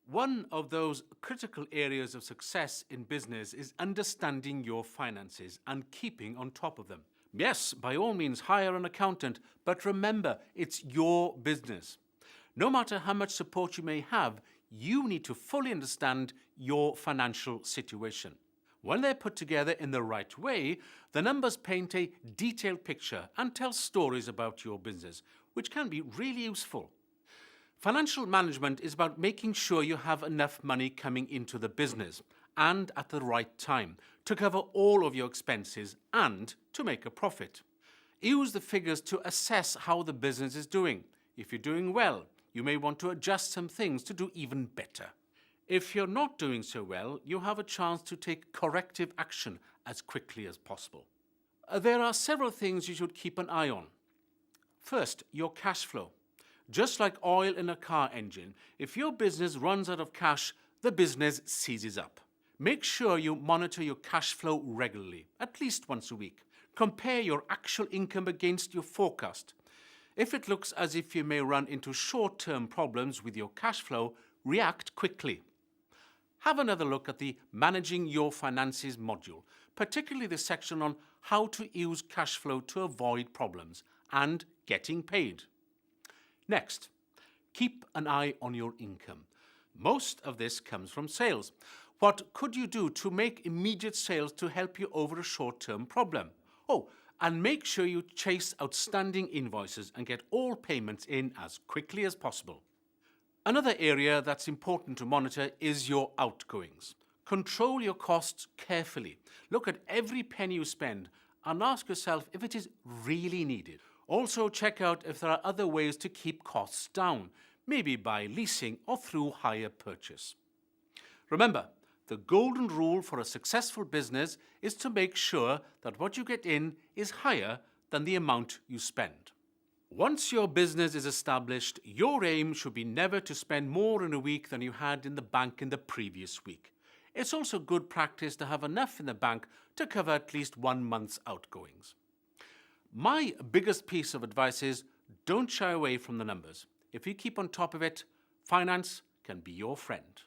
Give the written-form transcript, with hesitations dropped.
One of those critical areas of success in business is understanding your finances and keeping on top of them. Yes, by all means, hire an accountant, but remember, it's your business. No matter how much support you may have, you need to fully understand your financial situation. When they're put together in the right way, the numbers paint a detailed picture and tell stories about your business, which can be really useful. Financial management is about making sure you have enough money coming into the business and at the right time to cover all of your expenses and to make a profit. Use the figures to assess how the business is doing. If you're doing well, you may want to adjust some things to do even better. If you're not doing so well, you have a chance to take corrective action as quickly as possible. There are several things you should keep an eye on. First, your cash flow. Just like oil in a car engine, if your business runs out of cash, the business seizes up. Make sure you monitor your cash flow regularly, at least once a week. Compare your actual income against your forecast. If it looks as if you may run into short-term problems with your cash flow, react quickly. Have another look at the Managing Your Finances module, particularly the section on how to use cash flow to avoid problems and getting paid. Next, keep an eye on your income. Most of this comes from sales. What could you do to make immediate sales to help you over a short-term problem? Oh, and make sure you chase outstanding invoices and get all payments in as quickly as possible. Another area that's important to monitor is your outgoings. Control your costs carefully. Look at every penny you spend and ask yourself if it is really needed. Also, check out if there are other ways to keep costs down, maybe by leasing or through hire purchase. Remember, the golden rule for a successful business is to make sure that what you get in is higher than the amount you spend. Once your business is established, your aim should be never to spend more in a week than you had in the bank in the previous week. It's also good practice to have enough in the bank to cover at least 1 month's outgoings. My biggest piece of advice is don't shy away from the numbers. If you keep on top of it, finance can be your friend.